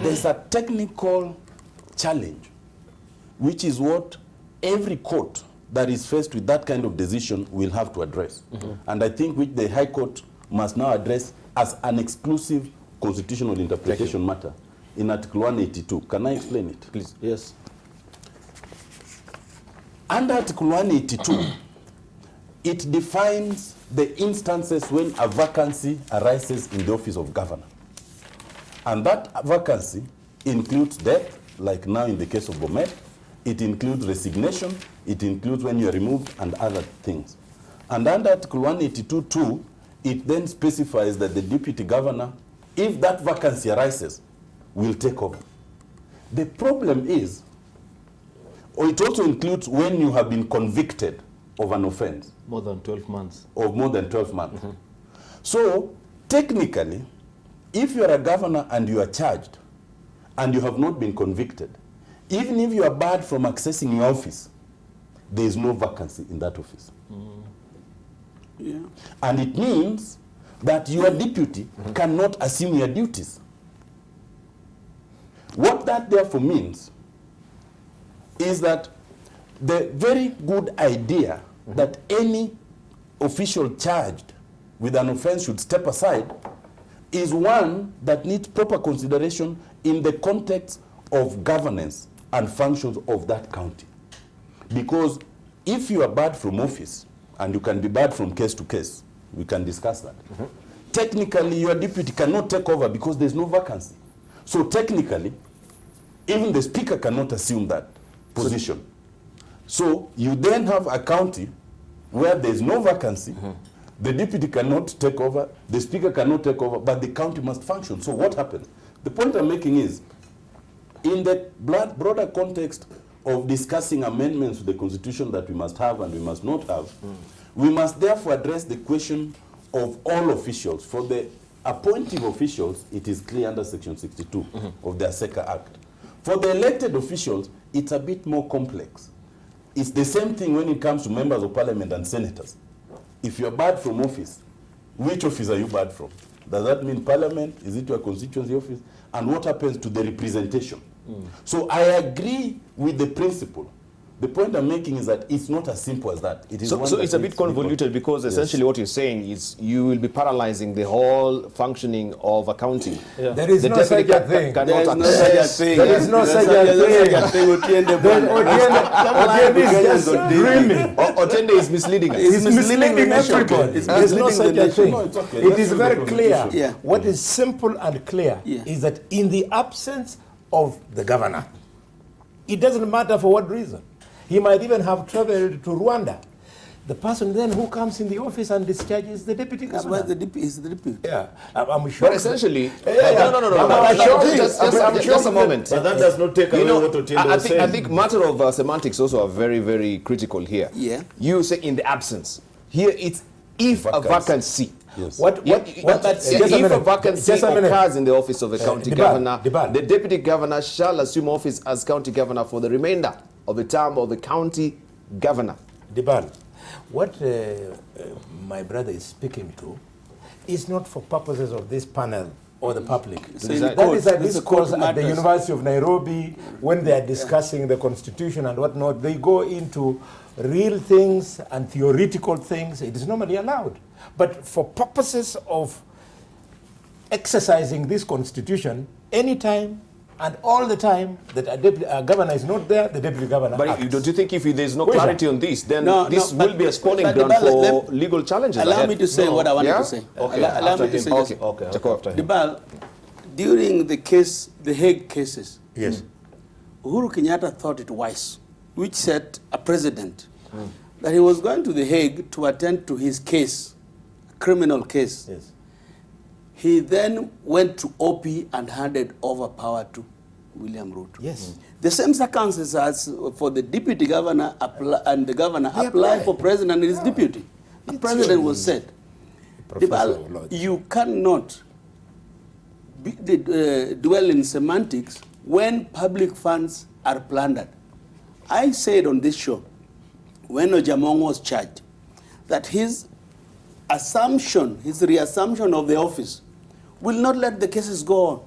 There's a technical challenge, which is what every court that is faced with that kind of decision will have to address. And I think which the High Court must now address as an exclusive constitutional interpretation matter in Article 182. Can I explain it? Please. Yes. Under Article 182, it defines the instances when a vacancy arises in the office of governor. And that vacancy includes death, like now in the case of Bomet. It includes resignation. It includes when you are removed and other things. And under Article 182.2, it then specifies that the deputy governor, if that vacancy arises, will take over. The problem is, or it also includes when you have been convicted of an offense. More than 12 months. Of more than 12 months. So, technically, if you are a governor and you are charged and you have not been convicted, even if you are barred from accessing your office, there is no vacancy in that office. Yeah. And it means that your deputy cannot assume your duties. What that therefore means is that the very good idea that any official charged with an offense should step aside is one that needs proper consideration in the context of governance and functions of that county. Because if you are barred from office, and you can be barred from case to case, we can discuss that. Technically, your deputy cannot take over because there's no vacancy. So technically, even the speaker cannot assume that position. So you then have a county where there's no vacancy, the deputy cannot take over, the speaker cannot take over, but the county must function. So what happens? The point I'm making is, in the broader context of discussing amendments to the Constitution that we must have and we must not have, we must therefore address the question of all officials. For the appointing officials, it is clear under Section 62 of the ASECA Act. For the elected officials, it's a bit more complex. It's the same thing when it comes to members of parliament and senators. If you're barred from office, which office are you barred from? Does that mean parliament? Is it your constituency office? And what happens to the representation? So I agree with the principle. The point I'm making is that it's not as simple as that. It is So it's a bit convoluted because essentially what you're saying is you will be paralyzing the whole functioning of a county. There is no such a thing. There is no such a thing. There is no such a thing. Otiende is just dreaming. Otiende is misleading us. It's misleading everybody. There's no such a thing. No, it's okay. It That's is the very clear. Constitution. Yeah. What is simple and clear is that in the absence of the governor, it doesn't matter for what reason. He might even have traveled to Rwanda. The person then who comes in the office and discharges the deputy That's governor. why the deputy is the deputy. Yeah, I'm sure. But essentially, I'm just a moment. But that does not take away what Otiende was saying. I think matter of semantics also are very, very critical here. Yeah. You say in the absence. Here it's if a vacancy. Yes. If a vacancy occurs in the office of a county governor, Dibal. the deputy governor shall assume office as county governor for the remainder of the term of the county governor. Dibal, what my brother is speaking to is not for purposes of this panel or the public. So That is a discourse at the University of Nairobi when they are discussing the Constitution and whatnot. They go into real things and theoretical things. It is normally allowed. But for purposes of exercising this Constitution, anytime and all the time that a governor is not there, the deputy governor But acts. don't you think if there's no clarity on this, then this but- will be a spawning but ground Dibal, for legal challenges? Allow ahead? me to say what I wanted to say. Okay. Allow me to say this. Dibal, during the Hague cases, Yes. Uhuru Kenyatta thought it wise, which set a precedent that he was going to the Hague to attend to his case, a criminal case. Yes. He then went to OP and handed over power to William Ruto. Yes. The same circumstances as for the deputy governor and the governor They apply apply. for president and his deputy. The president was said, Dibal, you cannot dwell in semantics when public funds are plundered. I said on this show, when Ojamong was charged, that his reassumption of the office will not let the cases go on.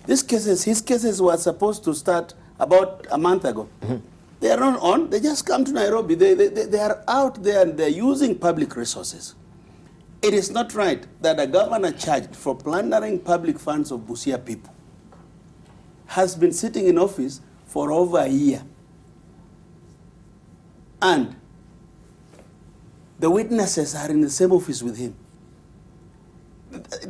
His cases were supposed to start about a month ago. They are not on. They just come to Nairobi. They are out there and they're using public resources. It is not right that a governor charged for plundering public funds of Busia people has been sitting in office for over a year. And the witnesses are in the same office with him.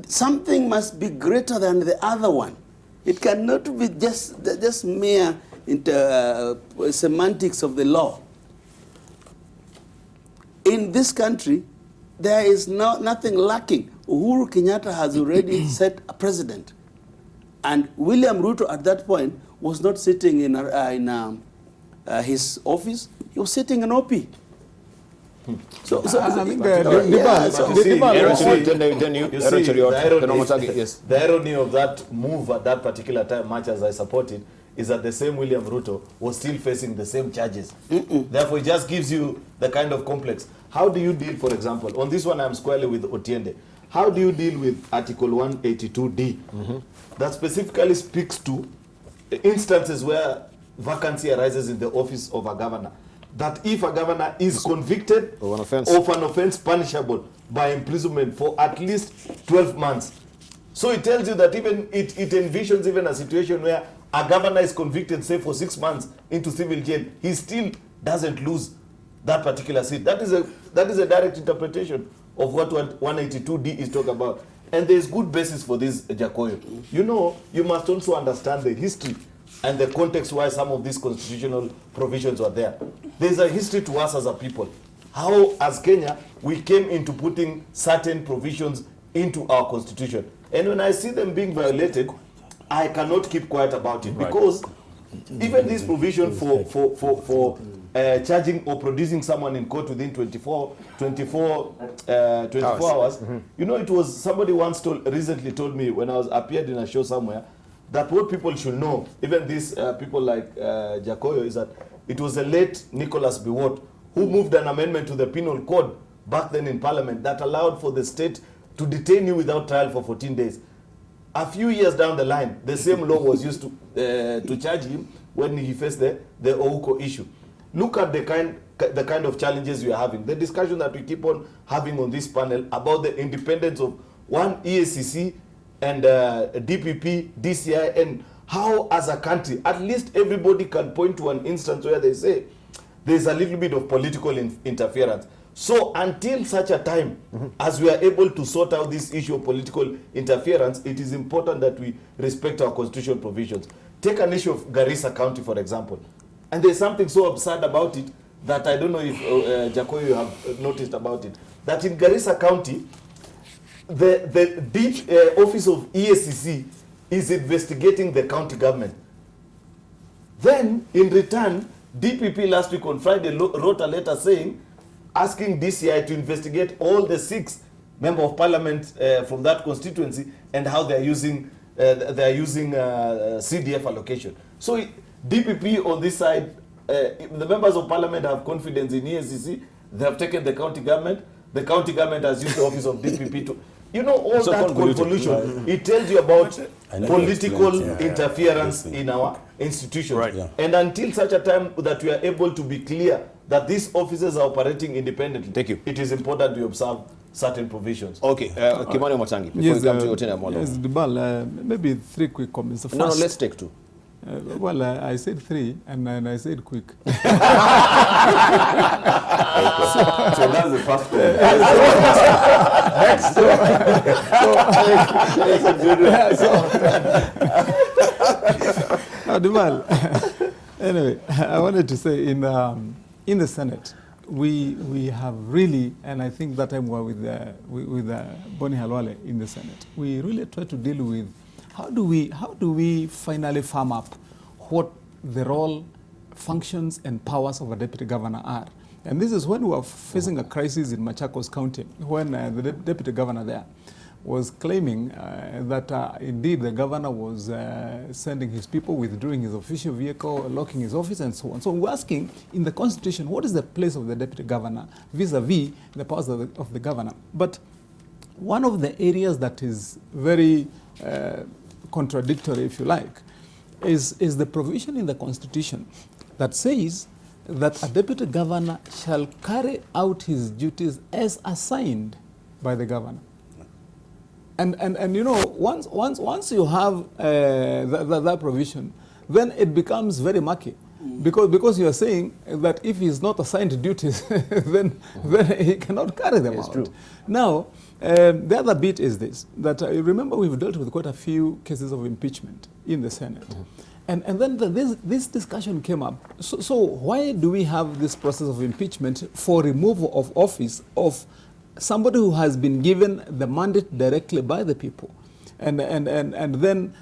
Something must be greater than the other one. It cannot be just mere semantics of the law. In this country, there is nothing lacking. Uhuru Kenyatta has already set a precedent. And William Ruto at that point was not sitting in his office, he was sitting in OP. So I think the irony of that move at that particular time, much as I support it, is that the same William Ruto was still facing the same charges. Therefore, it just gives you the kind of complex. How do you deal, for example, on this one I'm squarely with Otiende, how do you deal with Article 182D that specifically speaks to instances where vacancy arises in the office of a governor? That if a governor is convicted of an offense punishable by imprisonment for at least 12 months. So it tells you that even it envisions even a situation where a governor is convicted, say, for 6 months into civil jail, he still doesn't lose that particular seat. That is a direct interpretation of what 182D is talking about. And there is good basis for this, Jacoyo. You know, you must also understand the history and the context why some of these constitutional provisions were there. There's a history to us as a people. How, as Kenya, we came into putting certain provisions into our constitution. And when I see them being violated, I cannot keep quiet about it. Because even this provision for charging or producing someone in court within 24 hours, you know, it was somebody once recently told me when I was appeared in a show somewhere, that what people should know, even these people like Jacoyo, is that it was the late Nicholas Biwott who moved an amendment to the penal code back then in Parliament that allowed for the state to detain you without trial for 14 days. A few years down the line, the same law was used to charge him when he faced the Ouko issue. Look at the kind of challenges we are having. The discussion that we keep on having on this panel about the independence of one EACC and DPP, DCI, and how as a country, at least everybody can point to an instance where they say there's a little bit of political interference. So until such a time as we are able to sort out this issue of political interference, it is important that we respect our constitutional provisions. Take an issue of Garissa County, for example. And there's something so absurd about it that I don't know if Jacoyo, you have noticed about it, that in Garissa County, the office of EACC is investigating the county government. Then, in return, DPP last week on Friday wrote a letter asking DCI to investigate all the 6 members of parliament from that constituency and how they are using CDF allocation. So DPP on this side, the members of parliament have confidence in EACC. They have taken the county government. The county government has used the office of DPP to, you know, all so that convolution. It tells you about political interference in our institutions. Right. Yeah. And until such a time that we are able to be clear that these offices are operating independently, thank you, it is important to observe certain provisions. Okay, Kimani Matangi, before we come to Otiende Amollo. Yes, Dibal, maybe 3 quick comments. No, let's take 2. Well, I said 3, and I said quick. So that's the first one. Dibal, anyway, I wanted to say in the Senate, we have really, and I think that time we were with Bonnie Khalwale in the Senate, we really try to deal with how do we finally firm up what the role, functions, and powers of a deputy governor are. And this is when we were facing a crisis in Machakos County, when the deputy governor there was claiming that indeed the governor was sending his people, withdrawing his official vehicle, locking his office, and so on. So we're asking, in the Constitution, what is the place of the deputy governor vis-a-vis the powers of the governor? But one of the areas that is very contradictory, if you like, is the provision in the Constitution that says that a deputy governor shall carry out his duties as assigned by the governor. And you know, once you have that provision, then it becomes very murky. Because you are saying that if he's not assigned duties, then he cannot carry them out. True. Now, the other bit is this, that remember we've dealt with quite a few cases of impeachment in the Senate. And then this discussion came up. So why do we have this process of impeachment for removal of office of somebody who has been given the mandate directly by the people? And then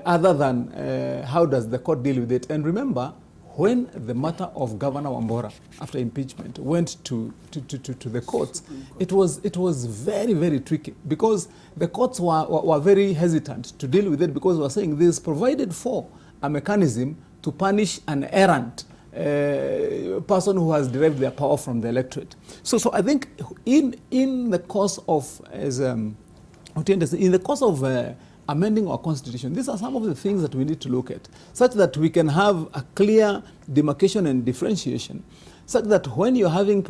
other than how does the court deal with it? And remember, when the matter of Governor Wambora, after impeachment, went to the courts, it was very, very tricky, because the courts were very hesitant to deal with it, because they were saying this provided for a mechanism to punish an errant person who has derived their power from the electorate. So I think in the course of, as Otiende said, in the course of amending our constitution, these are some of the things that we need to look at, such that we can have a clear demarcation and differentiation, such that when you're having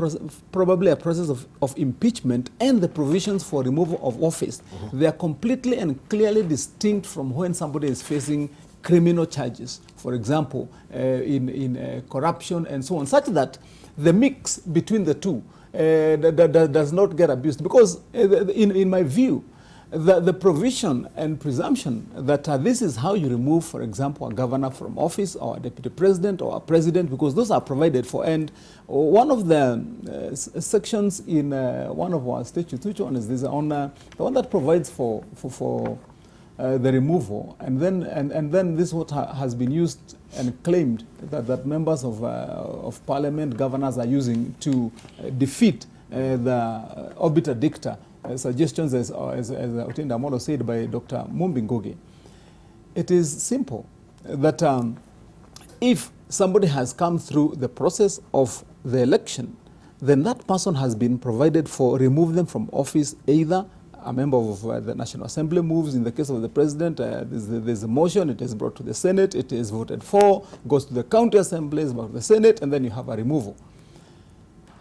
probably a process of impeachment and the provisions for removal of office, they are completely and clearly distinct from when somebody is facing criminal charges, for example, in corruption and so on, such that the mix between the two does not get abused. Because in my view, the provision and presumption that this is how you remove, for example, a governor from office, or a deputy president, or a president, because those are provided for. And one of the sections in one of our statutes, which one is this, on the one that provides for the removal, and then this what has been used and claimed that members of parliament, governors are using to defeat the obiter dicta suggestions, as Otiende Amollo said, by Dr. Mumbi Ngugi. It is simple that if somebody has come through the process of the election, then that person has been provided for, remove them from office. Either a member of the National Assembly moves, in the case of the president, there's a motion, it is brought to the Senate, it is voted for, goes to the county assemblies, back to the Senate, and then you have a removal.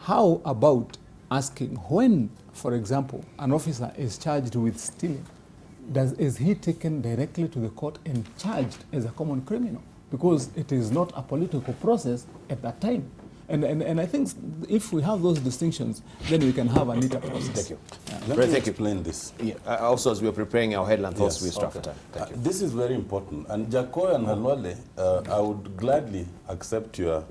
How about asking when, for example, an officer is charged with stealing, is he taken directly to the court and charged as a common criminal? Because it is not a political process at that time. And I think if we have those distinctions, then we can have a neater process. Thank you. Let me explain this. Yeah, also, as we are preparing our headline thoughts, we struck time. Thank you. This is very important. And Jacoy and Khalwale, I would gladly accept your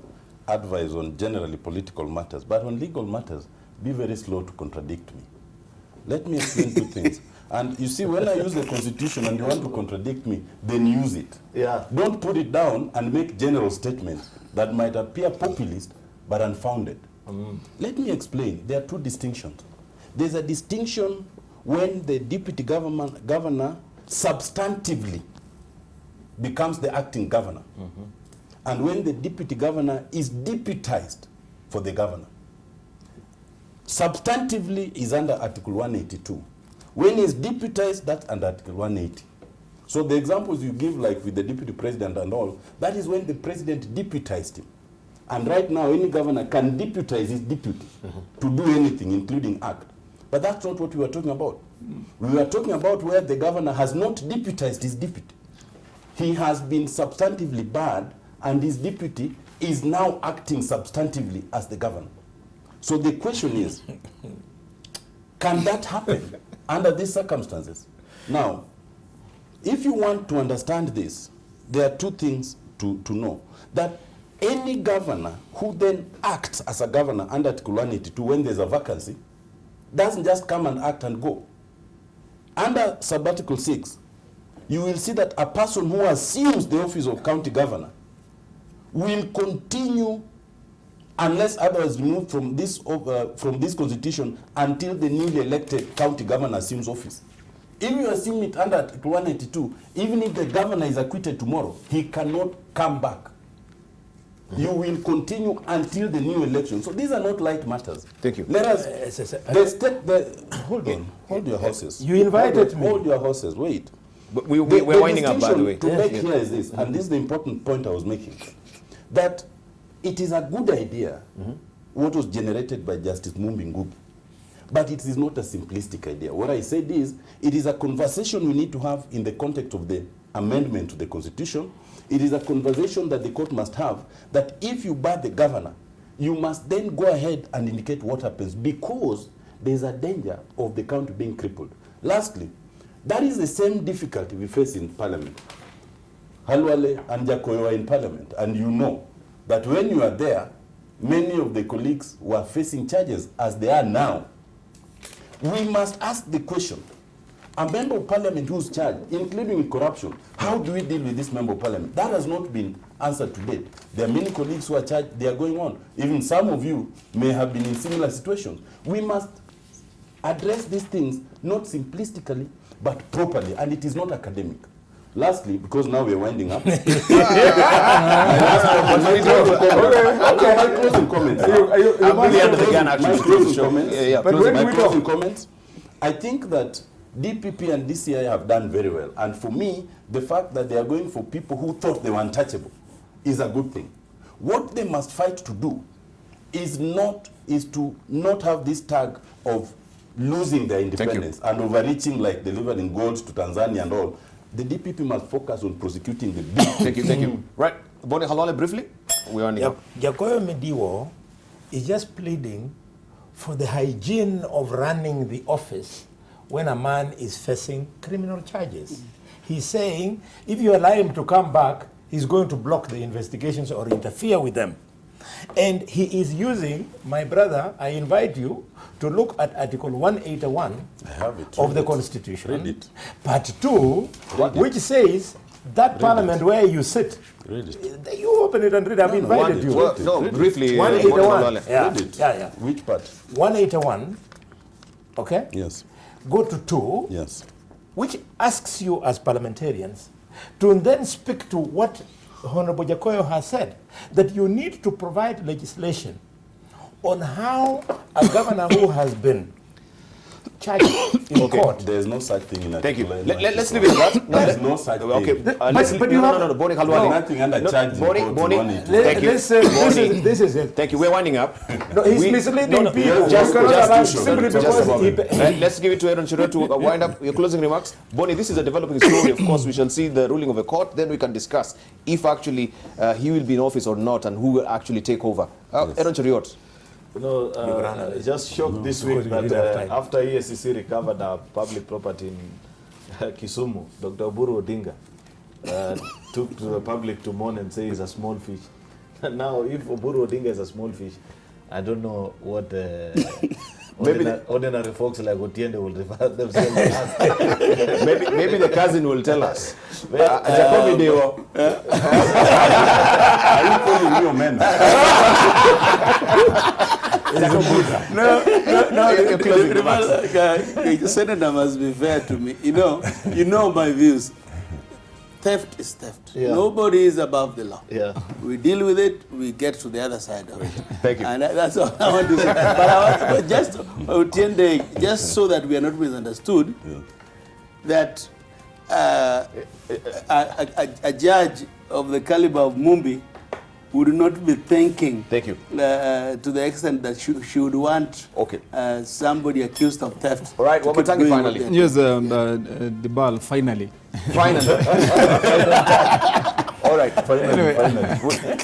advice on generally political matters, but on legal matters, be very slow to contradict me. Let me explain two things. And you see, when I use the Constitution and you want to contradict me, then use it. Yeah. Don't put it down and make general statements that might appear populist but unfounded. Let me explain. There are two distinctions. There's a distinction when the deputy governor substantively becomes the acting governor, and when the deputy governor is deputized for the governor. Substantively is under Article 182. When he's deputized, that's under Article 180. So the examples you give, like with the deputy president and all, that is when the president deputized him. And right now, any governor can deputize his deputy to do anything, including act. But that's not what we were talking about. We were talking about where the governor has not deputized his deputy. He has been substantively barred, and his deputy is now acting substantively as the governor. So the question is, can that happen under these circumstances? Now, if you want to understand this, there are two things to know. That any governor who then acts as a governor under Article 182 when there's a vacancy doesn't just come and act and go. Under Sub-Article 6, you will see that a person who assumes the office of county governor will continue unless otherwise removed from this constitution until the newly elected county governor assumes office. If you assume it under Article 182, even if the governor is acquitted tomorrow, he cannot come back. You will continue until the new election. So these are not light matters. Thank you. Let us hold on. Hold your horses. You invited me. Hold your horses. Wait. But we're winding up, by the way. To make here is this, and this is the important point I was making, that it is a good idea what was generated by Justice Mumbi Ngugi, but it is not a simplistic idea. What I said is, it is a conversation we need to have in the context of the amendment to the Constitution. It is a conversation that the court must have, that if you bar the governor, you must then go ahead and indicate what happens, because there is a danger of the county being crippled. Lastly, that is the same difficulty we face in Parliament. Khalwale and Jakoyo are in Parliament, and you know that when you are there, many of the colleagues were facing charges as they are now. We must ask the question, a member of Parliament who's charged, including with corruption, how do we deal with this member of Parliament? That has not been answered to date. There are many colleagues who are charged, they are going on. Even some of you may have been in similar situations. We must address these things not simplistically, but properly, and it is not academic. Lastly, because now we're winding up. My closing comments. My closing comments. I think that DPP and DCI have done very well. And for me, the fact that they are going for people who thought they were untouchable is a good thing. What they must fight to do is to not have this tag of losing their independence and overreaching, like delivering gold to Tanzania and all. The DPP must focus on prosecuting the big. Thank you. Right, Boni Khalwale, briefly. We're on it. Jakoyo Mediwo is just pleading for the hygiene of running the office when a man is facing criminal charges. He's saying if you allow him to come back, he's going to block the investigations or interfere with them. And he is using, my brother, I invite you to look at Article 181 of the Constitution, Read it. Part 2, which says that Parliament where you sit, you open it and read. I've invited you. No, briefly. 181. Read it. Yeah. Which part? 181, okay? Yes. Go to 2, Yes. which asks you as parliamentarians to then speak to what Honorable Jakoyo has said, that you need to provide legislation on how a governor who has been charged in court. There is no such thing in Thank you. Article Let's leave it at that. There is no such thing. Okay. But you have Boni Khalwale. Nothing under charge in court. Thank you. This is it. Thank you. We're winding up. No, he's misleading people. Just Simply because let's give it to Aaron Chiro to wind up your closing remarks. Boni, this is a developing story. Of course, we shall see the ruling of a court. Then we can discuss if actually he will be in office or not, and who will actually take over. Aaron Chiro. Just shocked this week that after ESCC recovered our public property in Kisumu, Dr. Oburu Odinga took to the public to mourn and say he's a small fish. And now, if Oburu Odinga is a small fish, I don't know what ordinary folks like Otiende will refer themselves as. maybe the cousin will tell us. Are you calling me a man? The senator must be fair to me. You know my views. Theft is theft. Yeah. Nobody is above the law. Yeah. We deal with it, we get to the other side of it. Thank you. And that's all I want to say. But just, Otiende, just so that we are not misunderstood, that a judge of the caliber of Mumbi would not be thinking. Thank you. To the extent that she would want somebody accused of theft. All right, Wamatangi finally. Yes, Dibal, finally. Finally. All right. Anyway,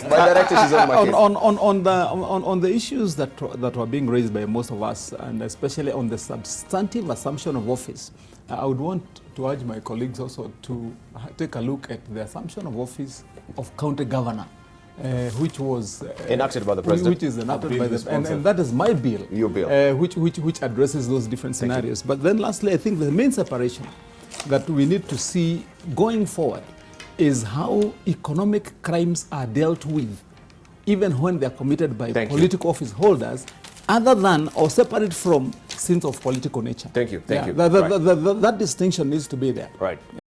My director is on my case. On the issues that were being raised by most of us, and especially on the substantive assumption of office, I would want to urge my colleagues also to take a look at the assumption of office of county governor, which was enacted by the president. Which is enacted by the and that is my bill. Your bill. Which addresses those different scenarios. But then lastly, I think the main separation that we need to see going forward is how economic crimes are dealt with, even when they are committed by political office holders, other than or separate from sins of political nature. Thank you. That distinction needs to be there. Right.